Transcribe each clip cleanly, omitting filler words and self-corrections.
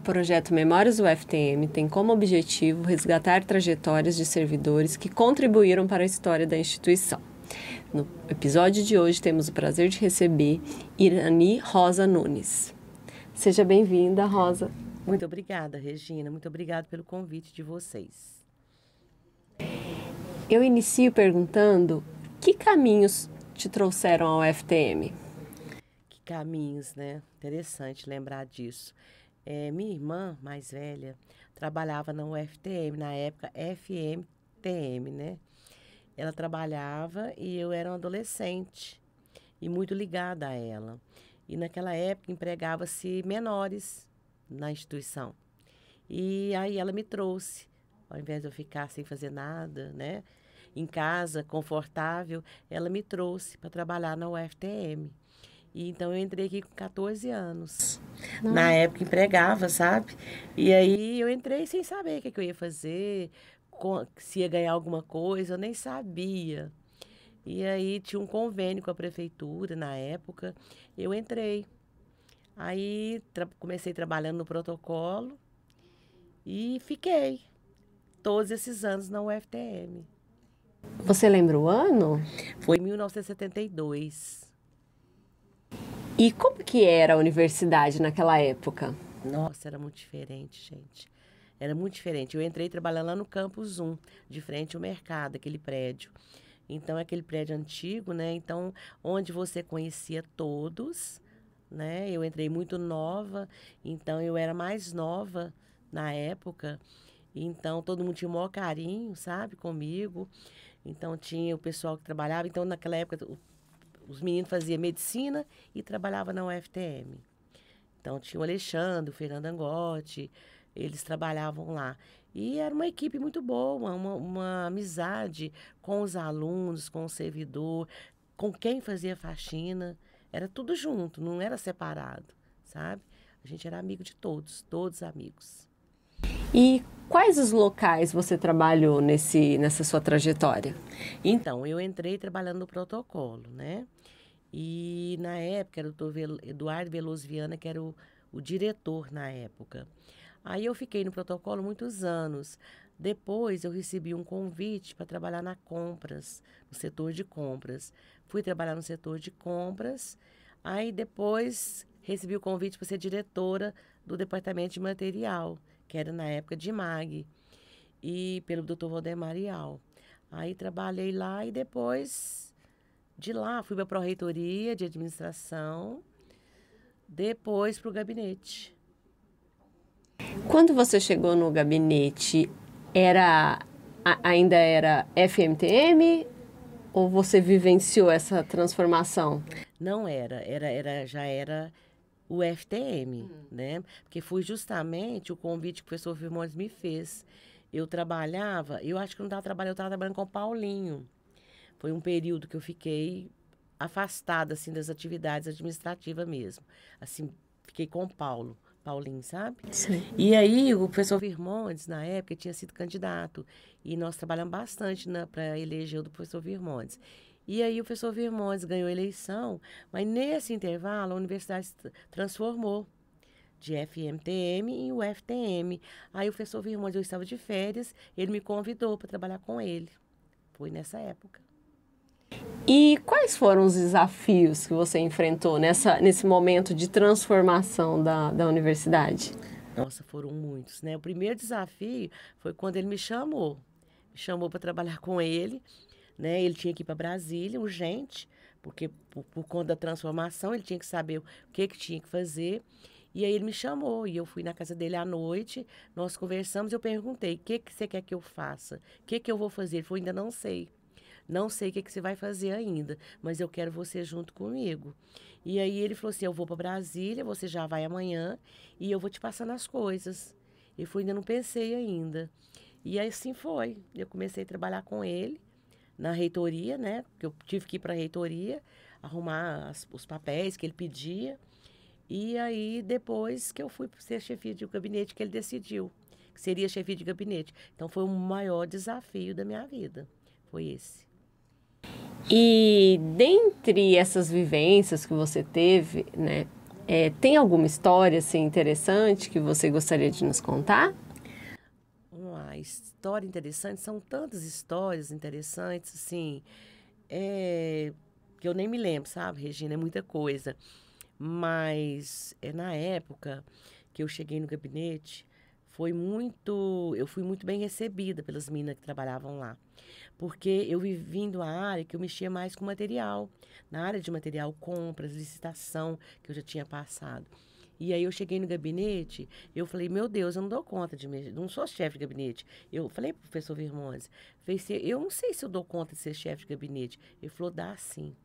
projeto Memórias UFTM tem como objetivo resgatar trajetórias de servidores que contribuíram para a história da instituição. No episódio de hoje temos o prazer de receber Irani Rosa Nunes. Seja bem-vinda, Rosa. Muito obrigada, Regina. Muito obrigada pelo convite de vocês. Eu inicio perguntando que caminhos te trouxeram ao UFTM? Que caminhos, né? Interessante lembrar disso. Minha irmã mais velha trabalhava na UFTM, na época FMTM, né? Ela trabalhava e eu era uma adolescente e muito ligada a ela. E naquela época empregava-se menores na instituição. E aí ela me trouxe, ao invés de eu ficar sem fazer nada, né? Em casa, confortável, ela me trouxe para trabalhar na UFTM. E então eu entrei aqui com 14 anos. Na época empregava, sabe? E aí eu entrei sem saber o que eu ia fazer, se ia ganhar alguma coisa, eu nem sabia. E aí tinha um convênio com a prefeitura na época, eu entrei. Aí comecei trabalhando no protocolo e fiquei todos esses anos na UFTM. Você lembra o ano? Foi em 1972. E como que era a universidade naquela época? Nossa, era muito diferente, gente. Era muito diferente. Eu entrei trabalhando lá no Campus 1, de frente ao mercado, aquele prédio. Então, é aquele prédio antigo, né? Então, onde você conhecia todos, né? Eu entrei muito nova, então eu era mais nova na época. Então, todo mundo tinha o maior carinho, sabe, comigo. Então, tinha o pessoal que trabalhava. Então, naquela época, os meninos faziam medicina e trabalhavam na UFTM. Então, tinha o Alexandre, o Fernando Angotti, eles trabalhavam lá. E era uma equipe muito boa, uma amizade com os alunos, com o servidor, com quem fazia faxina. Era tudo junto, não era separado, sabe? A gente era amigo de todos, todos amigos. E quais os locais você trabalhou nessa sua trajetória? Então, eu entrei trabalhando no protocolo, né? E na época era o doutor Eduardo Veloso Viana, que era o diretor na época. Aí eu fiquei no protocolo muitos anos. Depois eu recebi um convite para trabalhar na compras, no setor de compras. Fui trabalhar no setor de compras. Aí depois recebi o convite para ser diretora do departamento de material, que era na época de MAG, e pelo doutor Valdemar Marial. Aí trabalhei lá e depois de lá fui para a pró-reitoria de administração, depois para o gabinete. Quando você chegou no gabinete, ainda era FMTM ou você vivenciou essa transformação? Não já era o FTM, né? Porque foi justamente o convite que o professor Firmones me fez. Eu acho que não estava trabalhando, eu estava trabalhando com o Paulinho. Foi um período que eu fiquei afastada, assim, das atividades administrativas mesmo. Assim, fiquei com o Paulinho, sabe? Sim. E aí, o professor Virmontes, na época, tinha sido candidato. E nós trabalhamos bastante para eleger o do professor Virmontes. E aí, o professor Virmontes ganhou a eleição, mas nesse intervalo, a universidade se transformou de FMTM em UFTM. Aí, o professor Virmontes, eu estava de férias, ele me convidou para trabalhar com ele. Foi nessa época. E quais foram os desafios que você enfrentou nesse momento de transformação da universidade? Nossa, foram muitos, né? O primeiro desafio foi quando ele me chamou. Me chamou para trabalhar com ele, né? Ele tinha que ir para Brasília, urgente, porque por conta da transformação ele tinha que saber o que tinha que fazer. E aí ele me chamou e eu fui na casa dele à noite, nós conversamos e eu perguntei, o que você quer que eu faça? O que eu vou fazer? Ele falou, ainda não sei. Não sei o que você vai fazer ainda, mas eu quero você junto comigo. E aí ele falou assim, eu vou para Brasília, você já vai amanhã e eu vou te passando as coisas. Ele falou, ainda não pensei ainda. E assim foi. Eu comecei a trabalhar com ele na reitoria, né? Porque eu tive que ir para a reitoria, arrumar os papéis que ele pedia. E aí, depois que eu fui ser chefia de gabinete, que ele decidiu que seria chefia de gabinete. Então, foi o maior desafio da minha vida. Foi esse. E dentre essas vivências que você teve, né, Tem alguma história assim, interessante que você gostaria de nos contar? Uma história interessante, são tantas histórias interessantes, assim, que eu nem me lembro, sabe, Regina? É muita coisa. Mas na época que eu cheguei no gabinete, eu fui muito bem recebida pelas meninas que trabalhavam lá. Porque eu vindo a área que eu mexia mais com material, na área de material, compras, licitação, que eu já tinha passado. E aí eu cheguei no gabinete, eu falei, meu Deus, eu não dou conta de mexer, não sou chefe de gabinete. Eu falei pro professor Virmontes, falei assim, eu não sei se eu dou conta de ser chefe de gabinete. Ele falou, dá sim.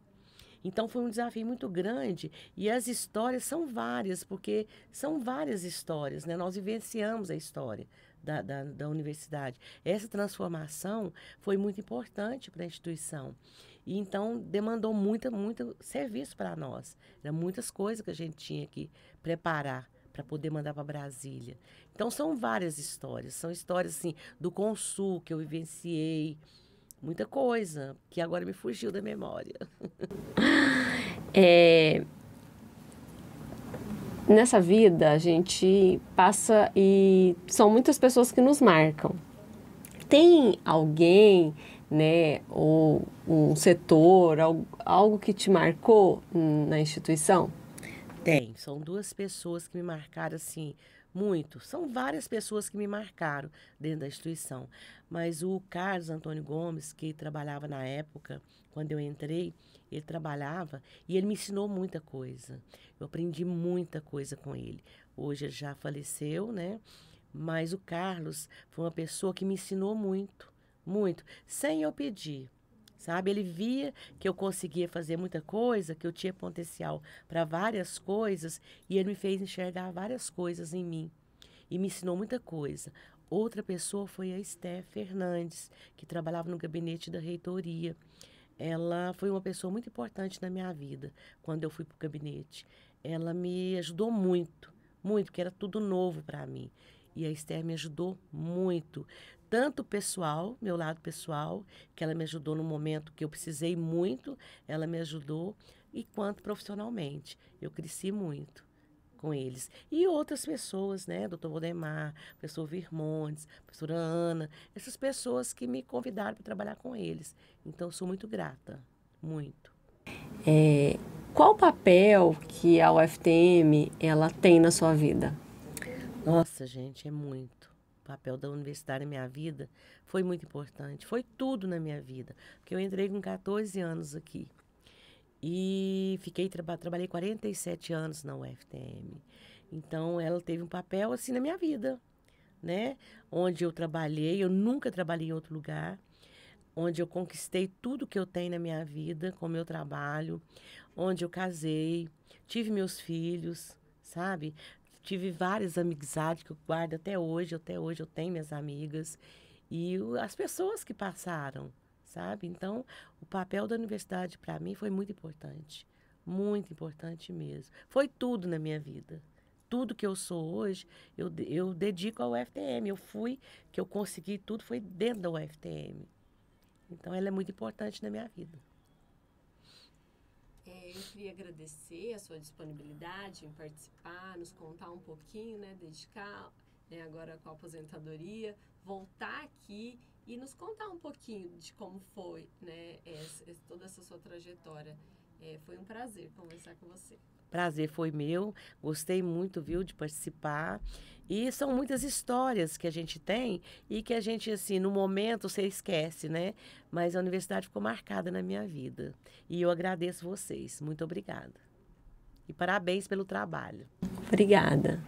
Então foi um desafio muito grande e as histórias são várias, porque são várias histórias, né? Nós vivenciamos a história da universidade. Essa transformação foi muito importante para a instituição. E então demandou muito serviço para nós. Eram muitas coisas que a gente tinha que preparar para poder mandar para Brasília. Então são várias histórias, são histórias assim do Consul que eu vivenciei, muita coisa que agora me fugiu da memória. É, Nessa vida, a gente passa e são muitas pessoas que nos marcam. Tem alguém, né, ou um setor, algo que te marcou na instituição? Tem, são duas pessoas que me marcaram assim muito. São várias pessoas que me marcaram dentro da instituição, mas o Carlos Antônio Gomes, que trabalhava na época, quando eu entrei, ele trabalhava e ele me ensinou muita coisa. Eu aprendi muita coisa com ele. Hoje ele já faleceu, né? Mas o Carlos foi uma pessoa que me ensinou muito, muito, sem eu pedir. Sabe, ele via que eu conseguia fazer muita coisa, que eu tinha potencial para várias coisas, e ele me fez enxergar várias coisas em mim e me ensinou muita coisa. Outra pessoa foi a Esther Fernandes, que trabalhava no gabinete da reitoria. Ela foi uma pessoa muito importante na minha vida quando eu fui para o gabinete. Ela me ajudou muito, muito, porque era tudo novo para mim. E a Esther me ajudou muito, tanto pessoal, meu lado pessoal, que ela me ajudou no momento que eu precisei muito, ela me ajudou, e quanto profissionalmente. Eu cresci muito com eles. E outras pessoas, né? Doutor Valdemar, professor Virmontes, professora Ana, essas pessoas que me convidaram para trabalhar com eles. Então, eu sou muito grata, muito. Qual o papel que a UFTM ela tem na sua vida? Nossa, gente, é muito. O papel da universidade na minha vida foi muito importante. Foi tudo na minha vida. Porque eu entrei com 14 anos aqui. E trabalhei 47 anos na UFTM. Então, ela teve um papel assim na minha vida, né? Onde eu trabalhei, eu nunca trabalhei em outro lugar. Onde eu conquistei tudo que eu tenho na minha vida com o meu trabalho. Onde eu casei, tive meus filhos, sabe? Tive várias amizades que eu guardo até hoje eu tenho minhas amigas e as pessoas que passaram, sabe? Então, o papel da universidade para mim foi muito importante mesmo. Foi tudo na minha vida. Tudo que eu sou hoje, eu dedico ao UFTM. Que eu consegui tudo foi dentro da UFTM. Então, ela é muito importante na minha vida. Eu queria agradecer a sua disponibilidade em participar, nos contar um pouquinho, né, dedicar, né, agora com a aposentadoria, voltar aqui e nos contar um pouquinho de como foi, né, toda essa sua trajetória. Foi um prazer conversar com você. Prazer foi meu, gostei muito, viu, de participar. E são muitas histórias que a gente tem e que a gente, assim, no momento você esquece, né? Mas a universidade ficou marcada na minha vida. E eu agradeço vocês. Muito obrigada. E parabéns pelo trabalho. Obrigada.